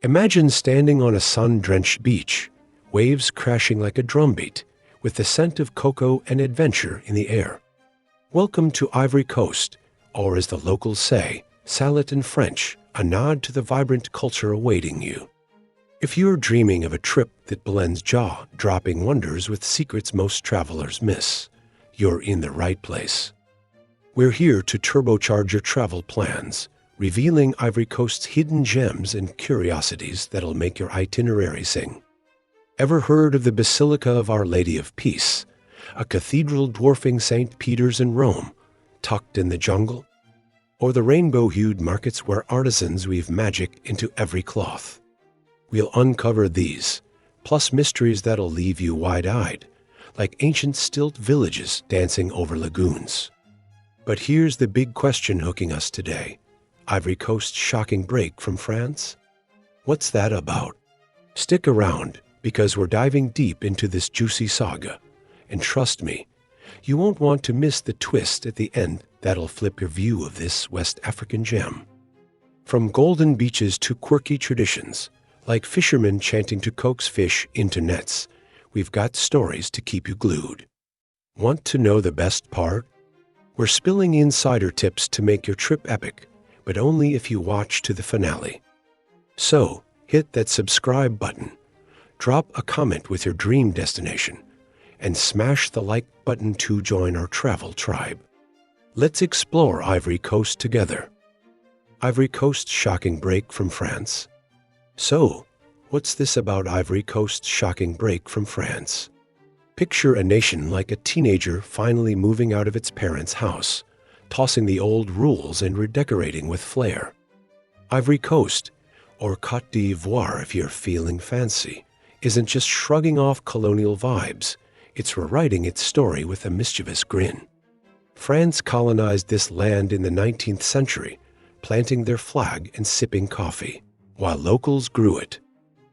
Imagine standing on a sun-drenched beach, waves crashing like a drumbeat, with the scent of cocoa and adventure in the air. Welcome to Ivory Coast, or as the locals say, Salut in French, a nod to the vibrant culture awaiting you. If you're dreaming of a trip that blends jaw-dropping wonders with secrets most travelers miss, you're in the right place. We're here to turbocharge your travel plans, revealing Ivory Coast's hidden gems and curiosities that'll make your itinerary sing. Ever heard of the Basilica of Our Lady of Peace, a cathedral dwarfing St. Peter's in Rome, tucked in the jungle? Or the rainbow-hued markets where artisans weave magic into every cloth? We'll uncover these, plus mysteries that'll leave you wide-eyed, like ancient stilt villages dancing over lagoons. But here's the big question hooking us today. Ivory Coast's shocking break from France? What's that about? Stick around, because we're diving deep into this juicy saga. And trust me, you won't want to miss the twist at the end that'll flip your view of this West African gem. From golden beaches to quirky traditions, like fishermen chanting to coax fish into nets, we've got stories to keep you glued. Want to know the best part? We're spilling insider tips to make your trip epic, but only if you watch to the finale. So, hit that subscribe button, drop a comment with your dream destination, and smash the like button to join our travel tribe. Let's explore Ivory Coast together. Ivory Coast's shocking break from France. So, what's this about Ivory Coast's shocking break from France? Picture a nation like a teenager finally moving out of its parents' house, tossing the old rules and redecorating with flair. Ivory Coast, or Côte d'Ivoire if you're feeling fancy, isn't just shrugging off colonial vibes, it's rewriting its story with a mischievous grin. France colonized this land in the 19th century, planting their flag and sipping coffee, while locals grew it.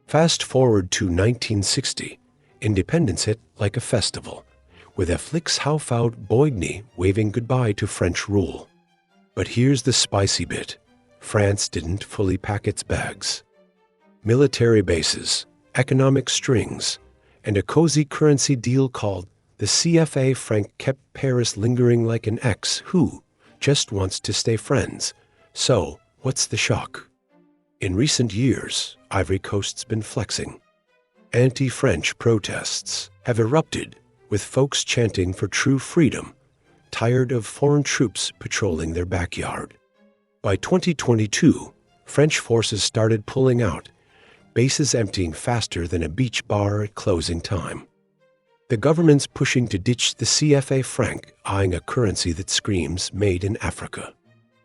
Fast forward to 1960, independence hit like a festival, with a Flix-Houfout Boigny waving goodbye to French rule. But here's the spicy bit. France didn't fully pack its bags. Military bases, economic strings, and a cozy currency deal called the CFA franc kept Paris lingering like an ex who just wants to stay friends. So, what's the shock? In recent years, Ivory Coast's been flexing. Anti-French protests have erupted, with folks chanting for true freedom, tired of foreign troops patrolling their backyard. By 2022, French forces started pulling out, bases emptying faster than a beach bar at closing time. The government's pushing to ditch the CFA franc, eyeing a currency that screams made in Africa.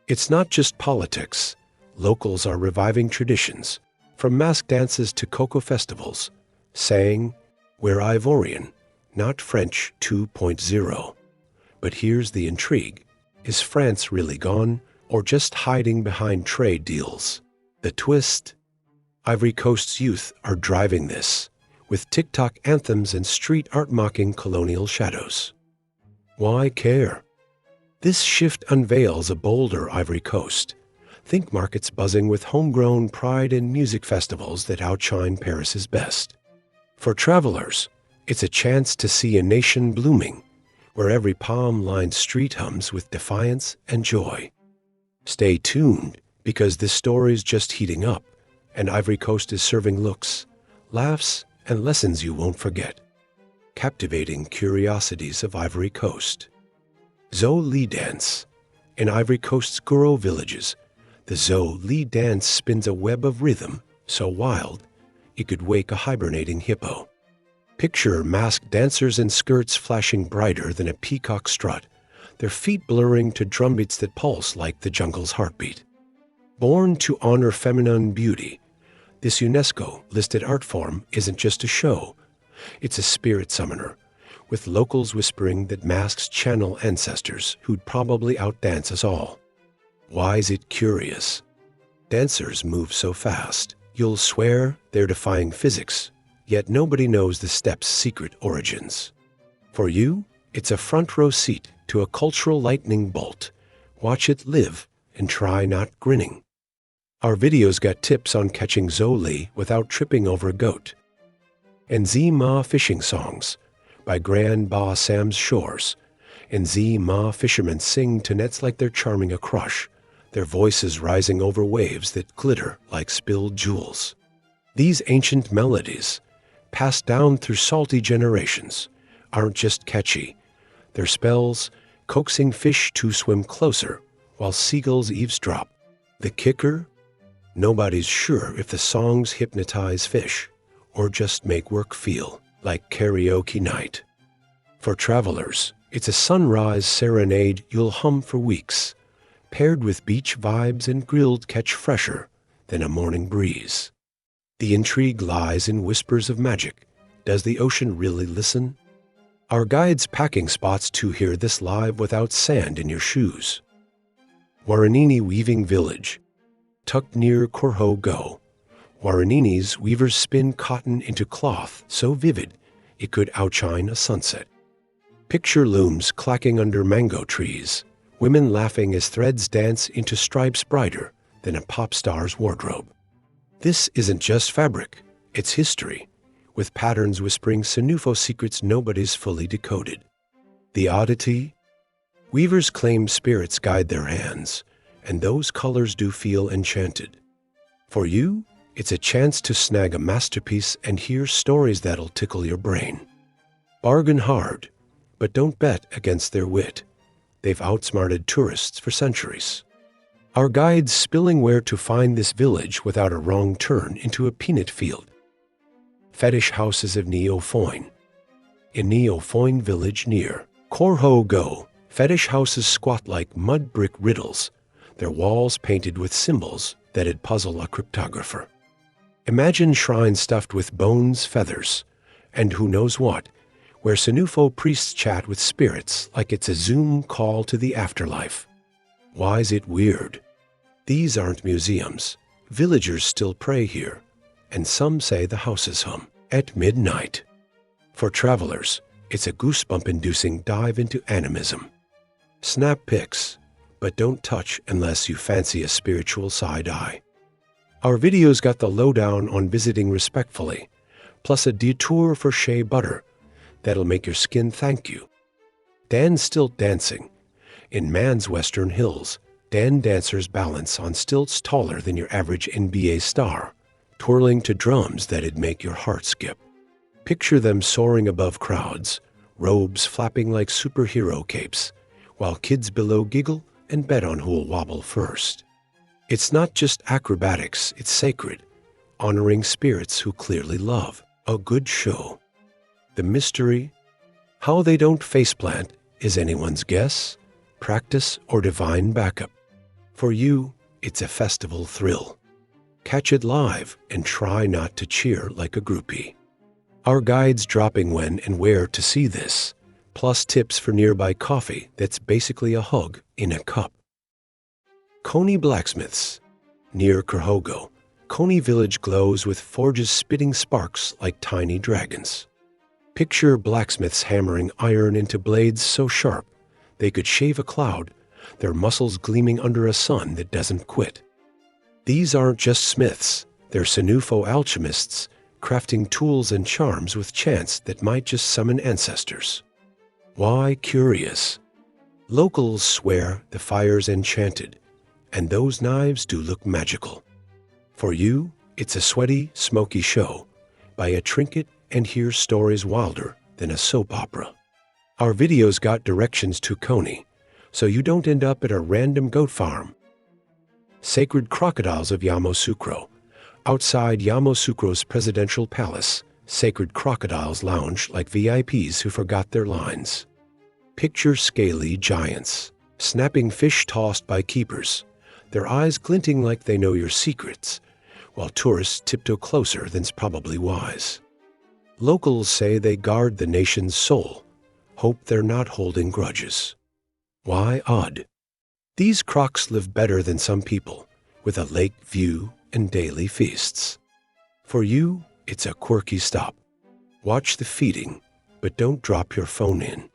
It's not just politics. Locals are reviving traditions, from mask dances to cocoa festivals, saying, "We're Ivorian, not French 2.0. But here's the intrigue. Is France really gone, or just hiding behind trade deals? The twist? Ivory Coast's youth are driving this, with TikTok anthems and street art mocking colonial shadows. Why care? This shift unveils a bolder Ivory Coast. Think markets buzzing with homegrown pride and music festivals that outshine Paris's best. For travelers, it's a chance to see a nation blooming, where every palm-lined street hums with defiance and joy. Stay tuned, because this story's just heating up, and Ivory Coast is serving looks, laughs, and lessons you won't forget. Captivating curiosities of Ivory Coast. Zaouli Dance. In Ivory Coast's Goro villages, the Zaouli Dance spins a web of rhythm so wild it could wake a hibernating hippo. Picture masked dancers in skirts flashing brighter than a peacock strut, their feet blurring to drumbeats that pulse like the jungle's heartbeat. Born to honor feminine beauty, this UNESCO-listed art form isn't just a show. It's a spirit summoner, with locals whispering that masks channel ancestors who'd probably outdance us all. Why is it curious? Dancers move so fast, you'll swear they're defying physics, yet nobody knows the step's secret origins. For you, it's a front row seat to a cultural lightning bolt. Watch it live and try not grinning. Our videos got tips on catching Zaouli without tripping over a goat. And Ma fishing songs by Grand Bassam's shores. And Ma fishermen sing to nets like they're charming a crush, their voices rising over waves that glitter like spilled jewels. These ancient melodies, passed down through salty generations, aren't just catchy. They're spells coaxing fish to swim closer while seagulls eavesdrop. The kicker? Nobody's sure if the songs hypnotize fish or just make work feel like karaoke night. For travelers, it's a sunrise serenade you'll hum for weeks, paired with beach vibes and grilled catch fresher than a morning breeze. The intrigue lies in whispers of magic. Does the ocean really listen? Our guides packing spots to hear this live without sand in your shoes. Waraniéné Weaving Village, tucked near Korhogo. Waraniéné's weavers spin cotton into cloth so vivid it could outshine a sunset. Picture looms clacking under mango trees, women laughing as threads dance into stripes brighter than a pop star's wardrobe. This isn't just fabric, it's history, with patterns whispering Senufo secrets nobody's fully decoded. The oddity? Weavers claim spirits guide their hands, and those colors do feel enchanted. For you, it's a chance to snag a masterpiece and hear stories that'll tickle your brain. Bargain hard, but don't bet against their wit. They've outsmarted tourists for centuries. Our guides spilling where to find this village without a wrong turn into a peanut field. Fetish houses of Niofoin. In Niofoin village near Korhogo, fetish houses squat like mud brick riddles, their walls painted with symbols that'd puzzle a cryptographer. Imagine shrines stuffed with bones, feathers, and who knows what, where Senufo priests chat with spirits like it's a Zoom call to the afterlife. Why's it weird? These aren't museums. Villagers still pray here, and some say the houses hum at midnight. For travelers, it's a goosebump-inducing dive into animism. Snap pics, but don't touch unless you fancy a spiritual side-eye. Our videos got the lowdown on visiting respectfully, plus a detour for shea butter that'll make your skin thank you. Stilt Dancing. In Man's Western Hills, Dan dancers balance on stilts taller than your average NBA star, twirling to drums that'd make your heart skip. Picture them soaring above crowds, robes flapping like superhero capes, while kids below giggle and bet on who'll wobble first. It's not just acrobatics, it's sacred, honoring spirits who clearly love a good show. The mystery? How they don't faceplant is anyone's guess, practice, or divine backup. For you, it's a festival thrill. Catch it live and try not to cheer like a groupie. Our guides dropping when and where to see this, plus tips for nearby coffee that's basically a hug in a cup. Koni Blacksmiths. Near Korhogo, Koni village glows with forges spitting sparks like tiny dragons. Picture blacksmiths hammering iron into blades so sharp they could shave a cloud, their muscles gleaming under a sun that doesn't quit. These aren't just smiths, they're Senufo alchemists, crafting tools and charms with chants that might just summon ancestors. Why curious? Locals swear the fire's enchanted, and those knives do look magical. For you, it's a sweaty, smoky show. Buy a trinket and hear stories wilder than a soap opera. Our videos got directions to Koni, so you don't end up at a random goat farm. Sacred Crocodiles of Yamoussoukro. Outside Yamoussoukro's presidential palace, sacred crocodiles lounge like VIPs who forgot their lines. Picture scaly giants, snapping fish tossed by keepers, their eyes glinting like they know your secrets, while tourists tiptoe closer than's probably wise. Locals say they guard the nation's soul, hope they're not holding grudges. Why odd? These crocs live better than some people, with a lake view and daily feasts. For you, it's a quirky stop. Watch the feeding, but don't drop your phone in.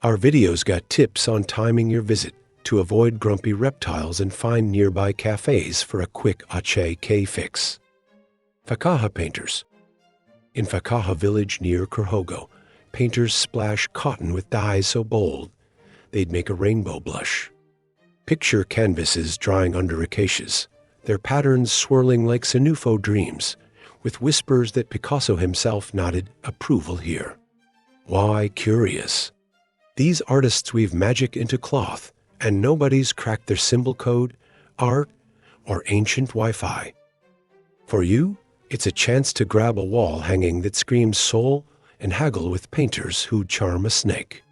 Our videos got tips on timing your visit, to avoid grumpy reptiles and find nearby cafes for a quick K fix. Fakaha Painters. In Fakaha village near Korhogo, painters splash cotton with dyes so bold they'd make a rainbow blush. Picture canvases drying under acacias, their patterns swirling like Sinufo dreams, with whispers that Picasso himself nodded approval here. Why curious? These artists weave magic into cloth, and nobody's cracked their symbol code, art, or ancient Wi-Fi. For you, it's a chance to grab a wall hanging that screams soul and haggle with painters who charm a snake.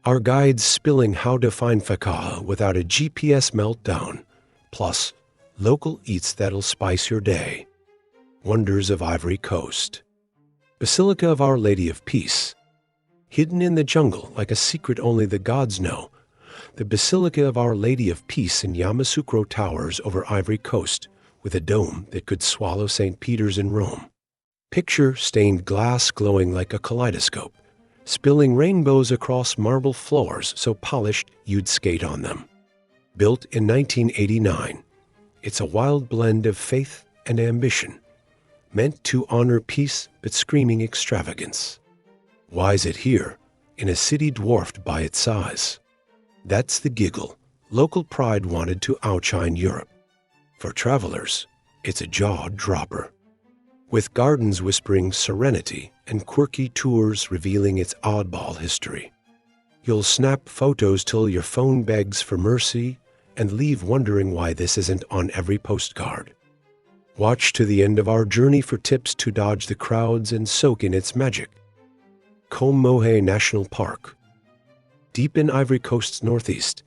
Our guides spilling how to find Fakaha without a GPS meltdown, plus local eats that'll spice your day. Wonders of Ivory Coast. Basilica of Our Lady of Peace. Hidden in the jungle like a secret only the gods know, the Basilica of Our Lady of Peace in Yamoussoukro towers over Ivory Coast with a dome that could swallow St. Peter's in Rome. Picture stained glass glowing like a kaleidoscope, spilling rainbows across marble floors so polished you'd skate on them. Built in 1989, it's a wild blend of faith and ambition, meant to honor peace but screaming extravagance. Why is it here, in a city dwarfed by its size? That's the giggle local pride wanted to outshine Europe. For travelers, it's a jaw-dropper. With gardens whispering serenity and quirky tours revealing its oddball history. You'll snap photos till your phone begs for mercy and leave wondering why this isn't on every postcard. Watch to the end of our journey for tips to dodge the crowds and soak in its magic. Comoé National Park. Deep in Ivory Coast's northeast,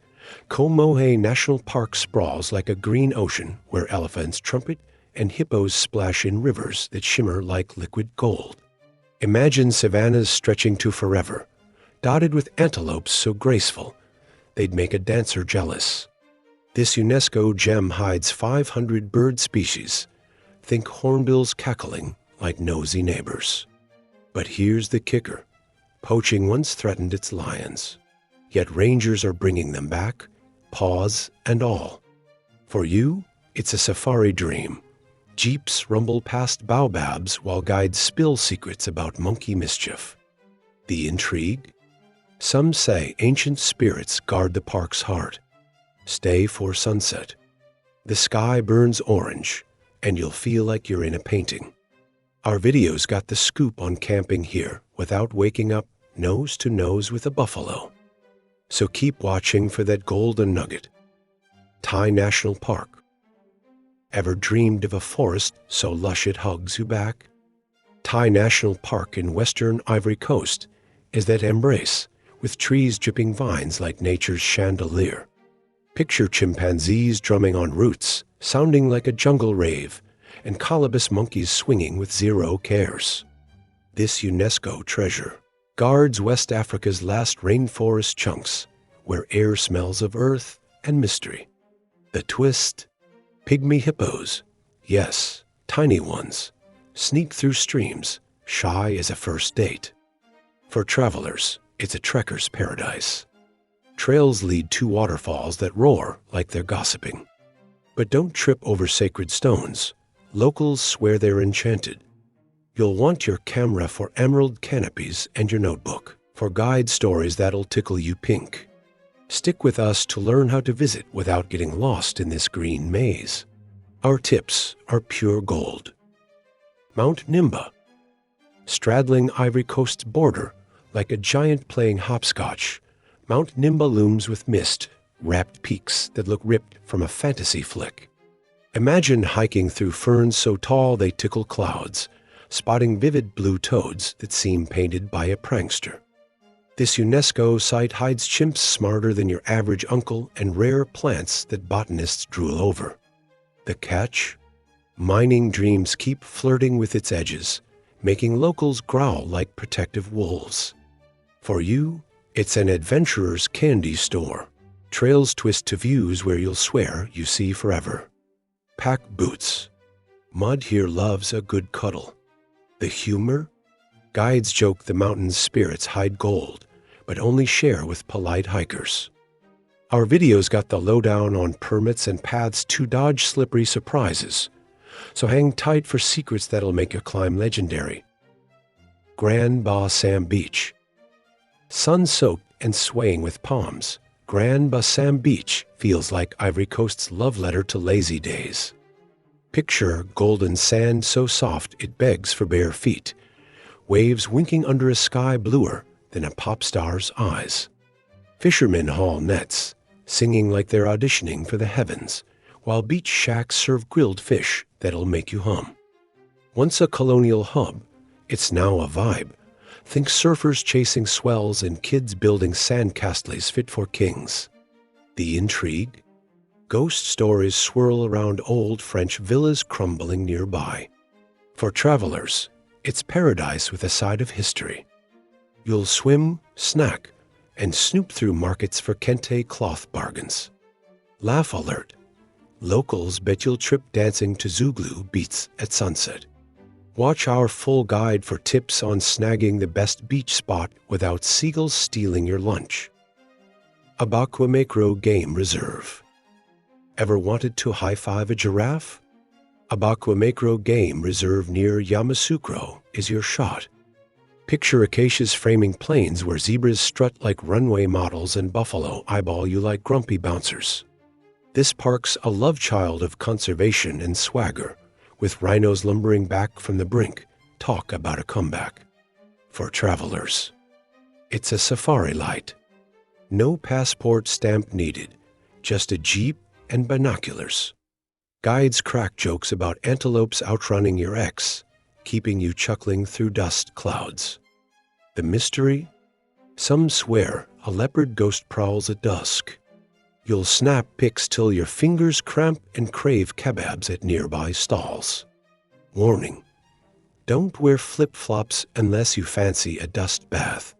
Comoé National Park sprawls like a green ocean where elephants trumpet and hippos splash in rivers that shimmer like liquid gold. Imagine savannas stretching to forever, dotted with antelopes so graceful they'd make a dancer jealous. This UNESCO gem hides 500 bird species. Think hornbills cackling like nosy neighbors. But here's the kicker. Poaching once threatened its lions. Yet rangers are bringing them back, paws and all. For you, it's a safari dream. Jeeps rumble past baobabs while guides spill secrets about monkey mischief. The intrigue? Some say ancient spirits guard the park's heart. Stay for sunset. The sky burns orange, and you'll feel like you're in a painting. Our videos got the scoop on camping here without waking up nose to nose with a buffalo. So keep watching for that golden nugget. Tai National Park. Ever dreamed of a forest so lush it hugs you back? Tai National Park in western Ivory Coast is that embrace, with trees dripping vines like nature's chandelier. Picture chimpanzees drumming on roots, sounding like a jungle rave, and colobus monkeys swinging with zero cares. This UNESCO treasure guards West Africa's last rainforest chunks, where air smells of earth and mystery. The twist? Pygmy hippos, yes, tiny ones, sneak through streams, shy as a first date. For travelers, it's a trekker's paradise. Trails lead to waterfalls that roar like they're gossiping. But don't trip over sacred stones. Locals swear they're enchanted. You'll want your camera for emerald canopies and your notebook for guide stories that'll tickle you pink. Stick with us to learn how to visit without getting lost in this green maze. Our tips are pure gold. Mount Nimba. Straddling Ivory Coast's border like a giant playing hopscotch, Mount Nimba looms with mist-wrapped peaks that look ripped from a fantasy flick. Imagine hiking through ferns so tall they tickle clouds, spotting vivid blue toads that seem painted by a prankster. This UNESCO site hides chimps smarter than your average uncle and rare plants that botanists drool over. The catch? Mining dreams keep flirting with its edges, making locals growl like protective wolves. For you, it's an adventurer's candy store. Trails twist to views where you'll swear you see forever. Pack boots. Mud here loves a good cuddle. The humor? Guides joke the mountain's spirits hide gold, but only share with polite hikers. Our videos got the lowdown on permits and paths to dodge slippery surprises, so hang tight for secrets that'll make your climb legendary. Grand Bassam Beach. Sun-soaked and swaying with palms, Grand Bassam Beach feels like Ivory Coast's love letter to lazy days. Picture golden sand so soft it begs for bare feet, waves winking under a sky bluer than a pop star's eyes. Fishermen haul nets, singing like they're auditioning for the heavens, while beach shacks serve grilled fish that'll make you hum. Once a colonial hub, it's now a vibe. Think surfers chasing swells and kids building sandcastles fit for kings. The intrigue? Ghost stories swirl around old French villas crumbling nearby. For travelers, it's paradise with a side of history. You'll swim, snack, and snoop through markets for kente cloth bargains. Laugh alert. Locals bet you'll trip dancing to Zouglou beats at sunset. Watch our full guide for tips on snagging the best beach spot without seagulls stealing your lunch. Abokouamekro Game Reserve. Ever wanted to high-five a giraffe? Abokouamekro Game Reserve near Yamoussoukro is your shot. Picture acacias framing plains where zebras strut like runway models and buffalo eyeball you like grumpy bouncers. This park's a love child of conservation and swagger, with rhinos lumbering back from the brink. Talk about a comeback. For travelers, it's a safari light. No passport stamp needed, just a jeep and binoculars. Guides crack jokes about antelopes outrunning your ex, keeping you chuckling through dust clouds. The mystery? Some swear a leopard ghost prowls at dusk. You'll snap pics till your fingers cramp and crave kebabs at nearby stalls. Warning: don't wear flip-flops unless you fancy a dust bath.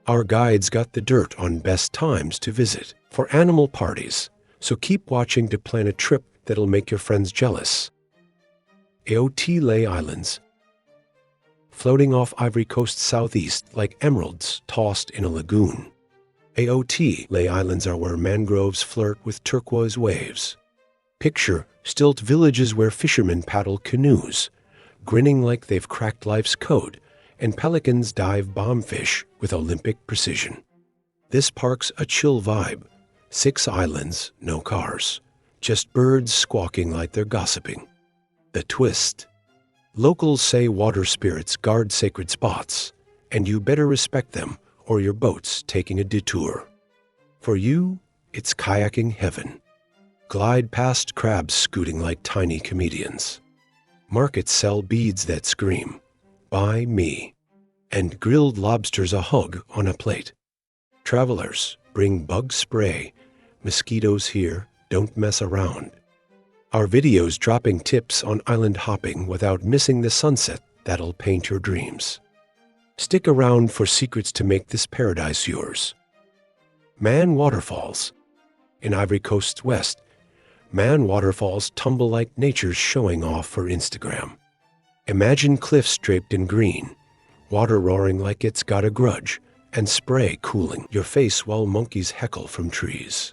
Our guides got the dirt on best times to visit for animal parties, so keep watching to plan a trip that'll make your friends jealous. Ehotilé Islands. Floating off Ivory Coast southeast like emeralds tossed in a lagoon. Ehotilé Islands are where mangroves flirt with turquoise waves. Picture stilt villages where fishermen paddle canoes, grinning like they've cracked life's code, and pelicans dive bombfish with Olympic precision. This park's a chill vibe. 6 islands, no cars, just birds squawking like they're gossiping. The twist: locals say water spirits guard sacred spots, and you better respect them or your boat's taking a detour. For you, it's kayaking heaven. Glide past crabs scooting like tiny comedians. Markets sell beads that scream, "Buy me," and grilled lobsters a hug on a plate. Travelers, bring bug spray. Mosquitoes here, don't mess around. Our videos dropping tips on island hopping without missing the sunset that'll paint your dreams. Stick around for secrets to make this paradise yours. Man Waterfalls. In Ivory Coast's west, Man waterfalls tumble like nature's showing off for Instagram. Imagine cliffs draped in green, water roaring like it's got a grudge, and spray cooling your face while monkeys heckle from trees.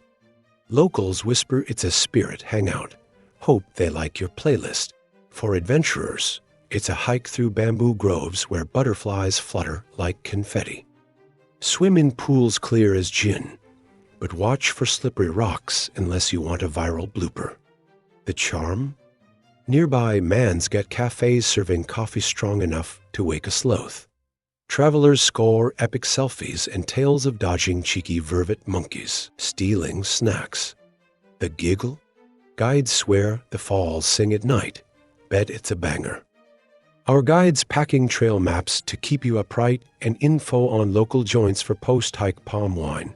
Locals whisper it's a spirit hangout. Hope they like your playlist. For adventurers, it's a hike through bamboo groves where butterflies flutter like confetti. Swim in pools clear as gin, but watch for slippery rocks unless you want a viral blooper. The charm? Nearby Mans get cafes serving coffee strong enough to wake a sloth. Travelers score epic selfies and tales of dodging cheeky vervet monkeys, stealing snacks. The giggle? Guides swear the falls sing at night. Bet it's a banger. Our guides packing trail maps to keep you upright and info on local joints for post-hike palm wine.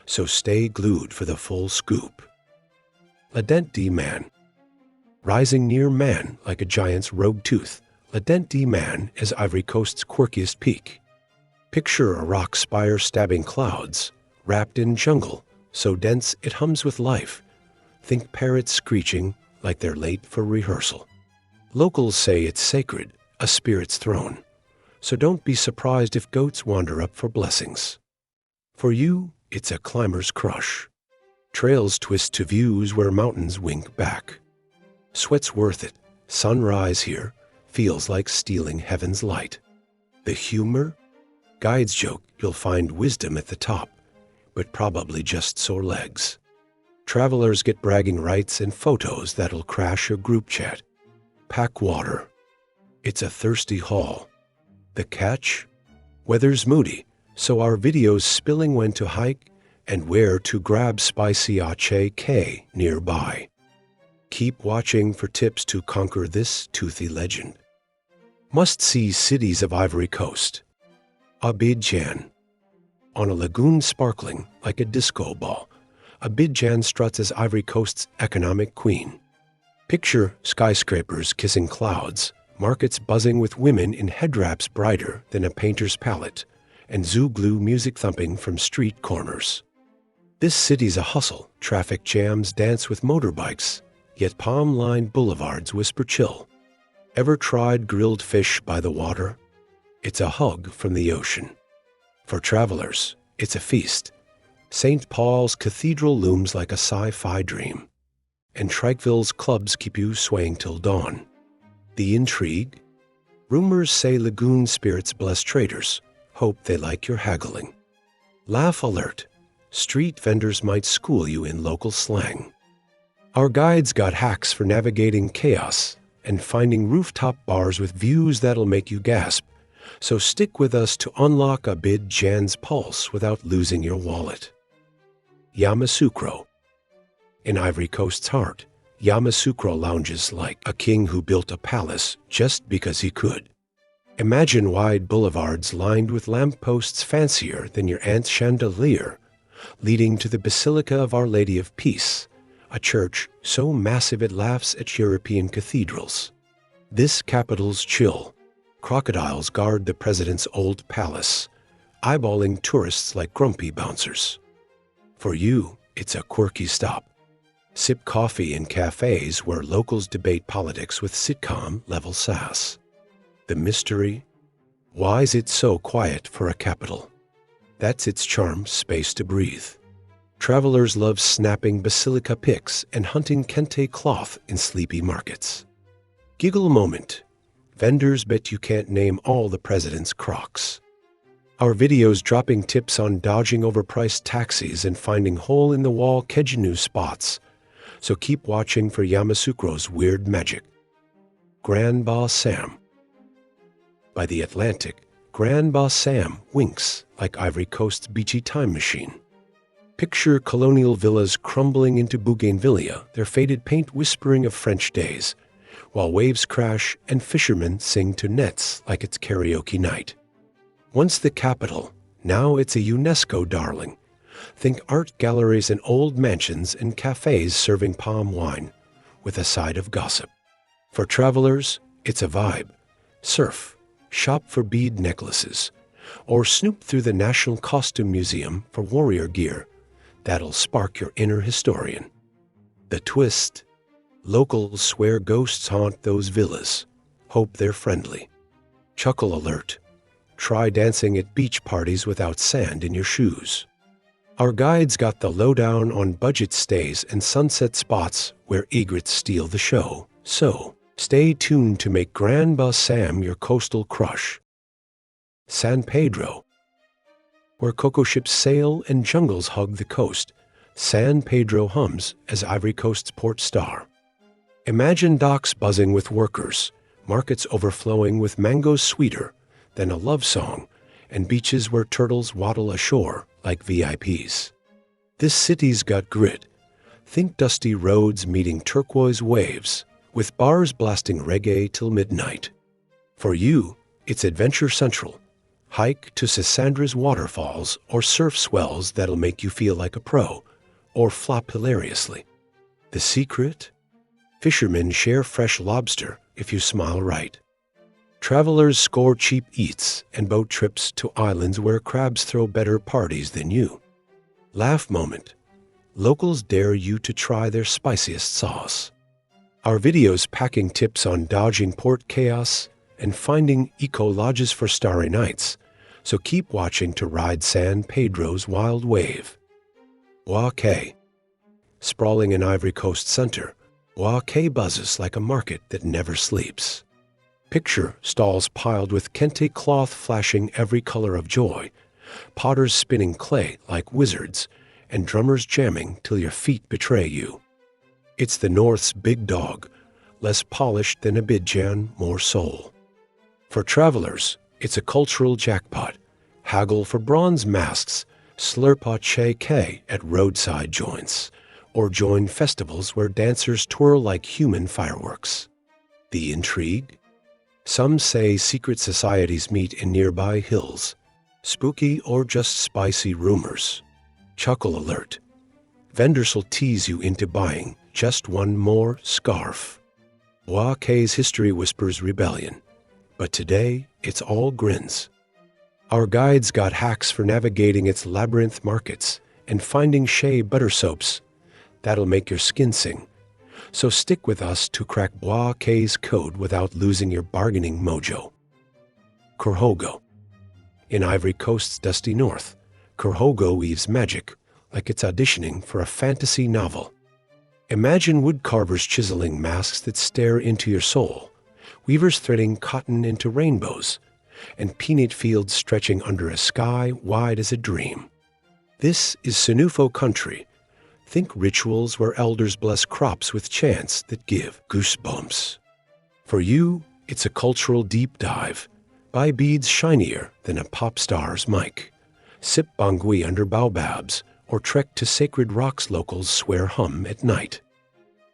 So stay glued for the full scoop. Dent de Man. Rising near Man like a giant's rogue tooth, Dent de Man is Ivory Coast's quirkiest peak. Picture a rock spire stabbing clouds, wrapped in jungle, so dense it hums with life. Think parrots screeching like they're late for rehearsal. Locals say it's sacred, a spirit's throne, so don't be surprised if goats wander up for blessings. For you, it's a climber's crush. Trails twist to views where mountains wink back. Sweat's worth it. Sunrise here feels like stealing heaven's light. The humor? Guides joke you'll find wisdom at the top, but probably just sore legs. Travelers get bragging rights and photos that'll crash your group chat. Pack water. It's a thirsty haul. The catch? Weather's moody, so our videos spilling when to hike and where to grab spicy ache nearby. Keep watching for tips to conquer this toothy legend. Must-see cities of Ivory Coast. Abidjan. On a lagoon sparkling like a disco ball, Abidjan struts as Ivory Coast's economic queen. Picture skyscrapers kissing clouds, markets buzzing with women in headwraps brighter than a painter's palette, and Zouglou music thumping from street corners. This city's a hustle. Traffic jams dance with motorbikes, yet palm-lined boulevards whisper chill. Ever tried grilled fish by the water? It's a hug from the ocean. For travelers, it's a feast. St. Paul's Cathedral looms like a sci-fi dream, and Trikeville's clubs keep you swaying till dawn. The intrigue? Rumors say lagoon spirits bless traders. Hope they like your haggling. Laugh alert. Street vendors might school you in local slang. Our guides got hacks for navigating chaos and finding rooftop bars with views that'll make you gasp. So stick with us to unlock Abidjan's pulse without losing your wallet. Yamoussoukro. In Ivory Coast's heart, Yamoussoukro lounges like a king who built a palace just because he could. Imagine wide boulevards lined with lampposts fancier than your aunt's chandelier, leading to the Basilica of Our Lady of Peace, a church so massive it laughs at European cathedrals. This capital's chill. Crocodiles guard the president's old palace, eyeballing tourists like grumpy bouncers. For you, it's a quirky stop. Sip coffee in cafes where locals debate politics with sitcom-level sass. The mystery? Why is it so quiet for a capital? That's its charm, space to breathe. Travelers love snapping Basilica pics and hunting kente cloth in sleepy markets. Giggle moment. Vendors bet you can't name all the president's crocs. Our videos dropping tips on dodging overpriced taxis and finding hole-in-the-wall Kejanu spots, so keep watching for Yamoussoukro's weird magic. Grand Bassam. By the Atlantic, Grand Bassam winks like Ivory Coast's beachy time machine. Picture colonial villas crumbling into bougainvillea, their faded paint whispering of French days, while waves crash and fishermen sing to nets like it's karaoke night. Once the capital, now it's a UNESCO darling. Think art galleries and old mansions and cafes serving palm wine with a side of gossip. For travelers, it's a vibe. Surf, shop for bead necklaces, or snoop through the National Costume Museum for warrior gear that'll spark your inner historian. The twist? Locals swear ghosts haunt those villas. Hope they're friendly. Chuckle alert. Try dancing at beach parties without sand in your shoes. Our guides got the lowdown on budget stays and sunset spots where egrets steal the show. So, stay tuned to make Grand Bassam your coastal crush. San Pedro. Where cocoa ships sail and jungles hug the coast, San Pedro hums as Ivory Coast's port star. Imagine docks buzzing with workers, markets overflowing with mangoes sweeter than a love song, and beaches where turtles waddle ashore like VIPs. This city's got grit. Think dusty roads meeting turquoise waves, with bars blasting reggae till midnight. For you, it's adventure central. Hike to Sassandra's waterfalls or surf swells that'll make you feel like a pro, or flop hilariously. The secret? Fishermen share fresh lobster if you smile right. Travelers score cheap eats and boat trips to islands where crabs throw better parties than you. Laugh moment. Locals dare you to try their spiciest sauce. Our videos packing tips on dodging port chaos and finding eco-lodges for starry nights, so keep watching to ride San Pedro's wild wave. Bouaké. Sprawling in Ivory Coast center, Bouaké buzzes like a market that never sleeps. Picture stalls piled with kente cloth flashing every color of joy, potters spinning clay like wizards, and drummers jamming till your feet betray you. It's the North's big dog, less polished than Abidjan, more soul. For travelers, it's a cultural jackpot. Haggle for bronze masks, slurp a che at roadside joints, or join festivals where dancers twirl like human fireworks. The intrigue? Some say secret societies meet in nearby hills. Spooky or just spicy rumors. Chuckle alert. Vendors will tease you into buying just one more scarf. Bouaké's history whispers rebellion, but today it's all grins. Our guides got hacks for navigating its labyrinth markets and finding shea butter soaps. That'll make your skin sing. So stick with us to crack Bouaké's code without losing your bargaining mojo. Korhogo. In Ivory Coast's dusty north, Korhogo weaves magic like it's auditioning for a fantasy novel. Imagine woodcarvers chiseling masks that stare into your soul, weavers threading cotton into rainbows, and peanut fields stretching under a sky wide as a dream. This is Senufo country. Think rituals where elders bless crops with chants that give goosebumps. For you, it's a cultural deep dive. Buy beads shinier than a pop star's mic. Sip bangui under baobabs, or trek to sacred rocks locals swear hum at night.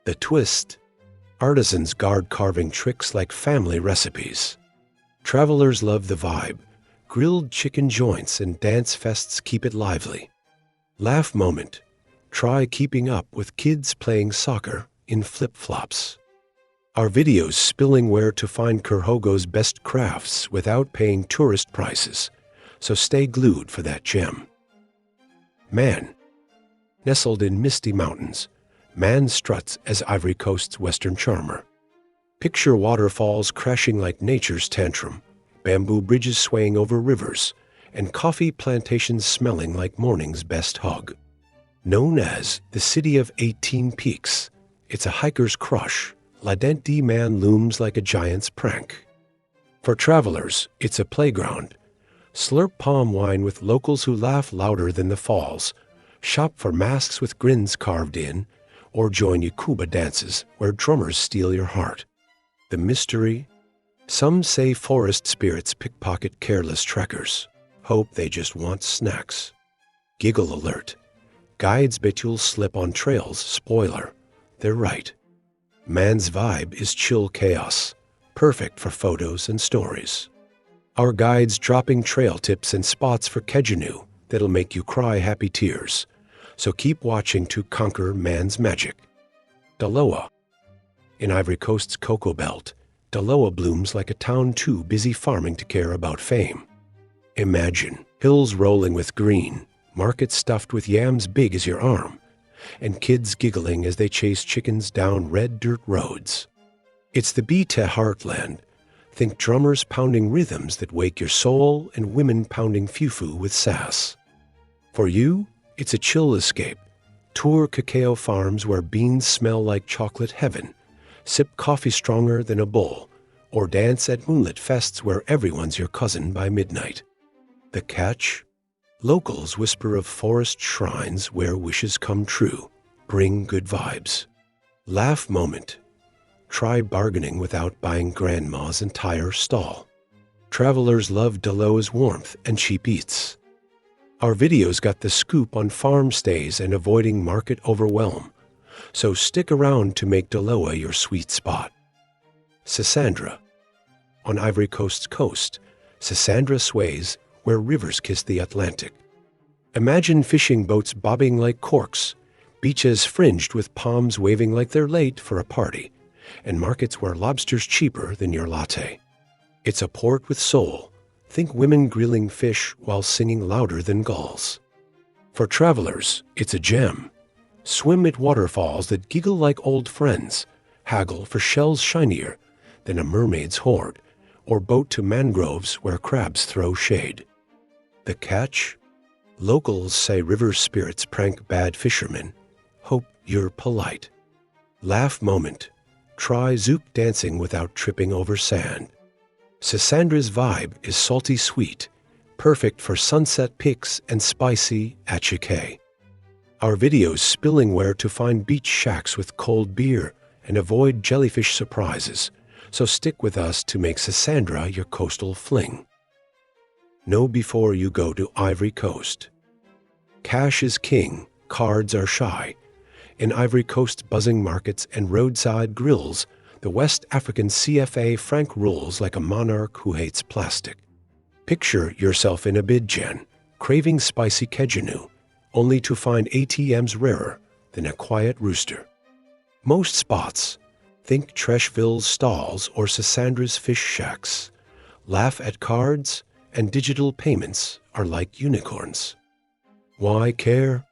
The twist? Artisans guard carving tricks like family recipes. Travelers love the vibe. Grilled chicken joints and dance fests keep it lively. Laugh moment. Try keeping up with kids playing soccer in flip-flops. Our videos spilling where to find Korhogo's best crafts without paying tourist prices, so stay glued for that gem. Man. Nestled in misty mountains, Man struts as Ivory Coast's western charmer. Picture waterfalls crashing like nature's tantrum, bamboo bridges swaying over rivers, and coffee plantations smelling like morning's best hug. Known as the City of 18 Peaks, it's a hiker's crush. Dent de Man looms like a giant's prank. For travelers, it's a playground. Slurp palm wine with locals who laugh louder than the falls, shop for masks with grins carved in, or join Yakuba dances where drummers steal your heart. The mystery? Some say forest spirits pickpocket careless trekkers. Hope they just want snacks. Giggle alert. Guides bet you'll slip on trails, spoiler. They're right. Man's vibe is chill chaos, perfect for photos and stories. Our guides dropping trail tips and spots for Kejanu that'll make you cry happy tears. So keep watching to conquer man's magic. Daloa. In Ivory Coast's cocoa belt, Daloa blooms like a town too busy farming to care about fame. Imagine hills rolling with green, markets stuffed with yams big as your arm, and kids giggling as they chase chickens down red dirt roads. It's the Bite heartland. Think drummers pounding rhythms that wake your soul and women pounding fufu with sass. For you, it's a chill escape. Tour cacao farms where beans smell like chocolate heaven, sip coffee stronger than a bull, or dance at moonlit fests where everyone's your cousin by midnight. The catch? Locals whisper of forest shrines where wishes come true. Bring good vibes. Laugh moment. Try bargaining without buying grandma's entire stall. Travelers love Daloa's warmth and cheap eats. Our videos got the scoop on farm stays and avoiding market overwhelm, so stick around to make Daloa your sweet spot. Sassandra. On Ivory Coast's coast, Sassandra sways where rivers kiss the Atlantic. Imagine fishing boats bobbing like corks, beaches fringed with palms waving like they're late for a party, and markets where lobster's cheaper than your latte. It's a port with soul. Think women grilling fish while singing louder than gulls. For travelers, it's a gem. Swim at waterfalls that giggle like old friends, haggle for shells shinier than a mermaid's hoard, or boat to mangroves where crabs throw shade. The catch? Locals say river spirits prank bad fishermen. Hope you're polite. Laugh moment. Try zouk dancing without tripping over sand. Sassandra's vibe is salty sweet, perfect for sunset pics and spicy atchike. Our videos spilling where to find beach shacks with cold beer and avoid jellyfish surprises, so stick with us to make Sassandra your coastal fling. Know before you go to Ivory Coast. Cash is king, cards are shy. In Ivory Coast buzzing markets and roadside grills, the West African CFA franc rules like a monarch who hates plastic. Picture yourself in Abidjan, craving spicy kejanu, only to find ATMs rarer than a quiet rooster. Most spots, think Trècheville's stalls or Sassandra's fish shacks, laugh at cards and digital payments are like unicorns. Why care?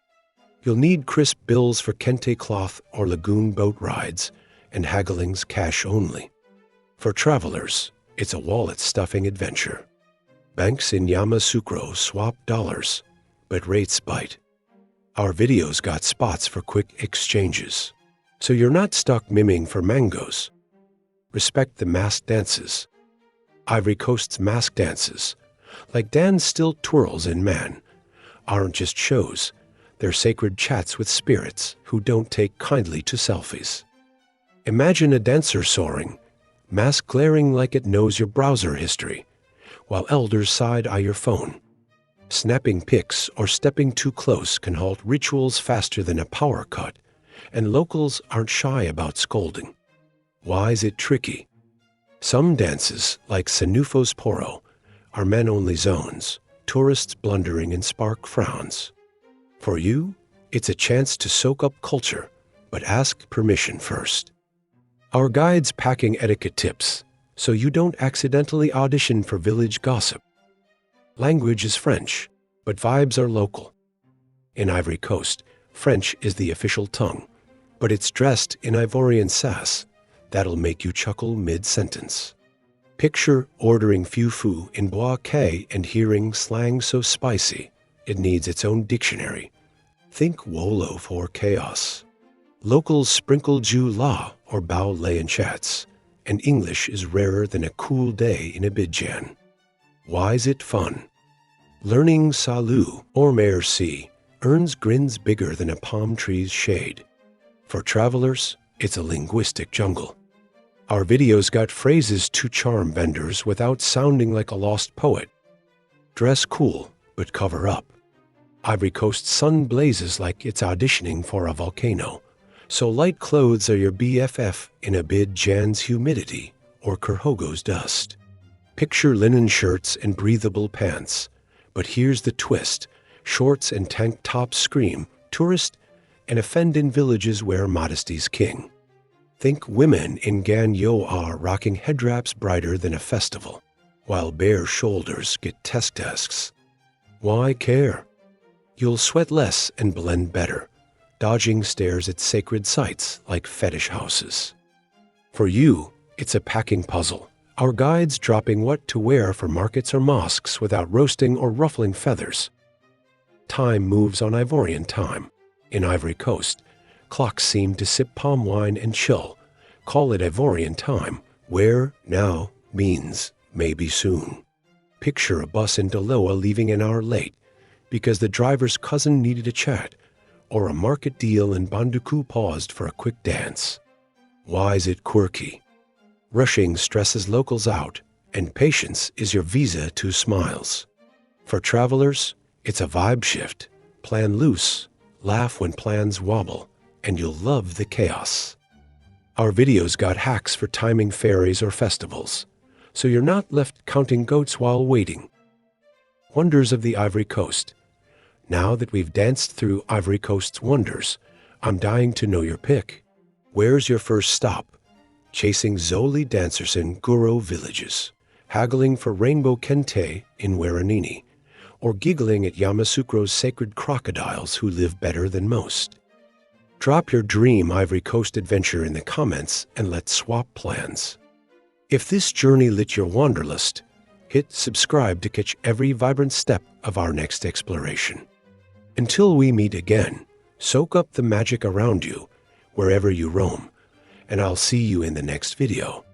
You'll need crisp bills for kente cloth or lagoon boat rides, and haggling's cash only. For travelers, it's a wallet-stuffing adventure. Banks in Yamoussoukro swap dollars, but rates bite. Our videos got spots for quick exchanges, so you're not stuck miming for mangoes. Respect the mask dances. Ivory Coast's mask dances, like Dan's stilt twirls in Man, aren't just shows, they're sacred chats with spirits who don't take kindly to selfies. Imagine a dancer soaring, mask glaring like it knows your browser history, while elders side-eye your phone. Snapping pics or stepping too close can halt rituals faster than a power cut, and locals aren't shy about scolding. Why is it tricky? Some dances, like Sanufo's Poro, are men-only zones, tourists blundering in spark frowns. For you, it's a chance to soak up culture, but ask permission first. Our guides packing etiquette tips, so you don't accidentally audition for village gossip. Language is French, but vibes are local. In Ivory Coast, French is the official tongue, but it's dressed in Ivorian sass that'll make you chuckle mid-sentence. Picture ordering fufu in Bouaké and hearing slang so spicy, it needs its own dictionary. Think Wolo for chaos. Locals sprinkle Ju La or Bao Lay in chats, and English is rarer than a cool day in Abidjan. Why is it fun? Learning Salut or Merci earns grins bigger than a palm tree's shade. For travelers, it's a linguistic jungle. Our videos got phrases to charm vendors without sounding like a lost poet. Dress cool, but cover up. Ivory Coast sun blazes like it's auditioning for a volcano, so light clothes are your BFF in Abidjan's humidity or Korhogo's dust. Picture linen shirts and breathable pants, but here's the twist. Shorts and tank tops scream, tourist, and offend in villages where modesty's king. Think women in Ganyo are rocking headwraps brighter than a festival, while bare shoulders get test-desks. Why care? You'll sweat less and blend better, dodging stares at sacred sites like fetish houses. For you, it's a packing puzzle. Our guides dropping what to wear for markets or mosques without roasting or ruffling feathers. Time moves on Ivorian time. In Ivory Coast, clocks seem to sip palm wine and chill. Call it Ivorian time, where now means maybe soon. Picture a bus in Daloa leaving an hour late because the driver's cousin needed a chat, or a market deal in Banduku paused for a quick dance. Why is it quirky? Rushing stresses locals out, and patience is your visa to smiles. For travelers, it's a vibe shift. Plan loose, laugh when plans wobble, and you'll love the chaos. Our videos got hacks for timing ferries or festivals, so you're not left counting goats while waiting. Wonders of the Ivory Coast. Now that we've danced through Ivory Coast's wonders, I'm dying to know your pick. Where's your first stop? Chasing Zaouli dancers in Guro villages, haggling for rainbow kente in Waraniéné, or giggling at Yamoussoukro's sacred crocodiles who live better than most. Drop your dream Ivory Coast adventure in the comments and let's swap plans. If this journey lit your wanderlust, hit subscribe to catch every vibrant step of our next exploration. Until we meet again, Soak up the magic around you, wherever you roam, and I'll see you in the next video.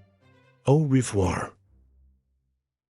Au revoir.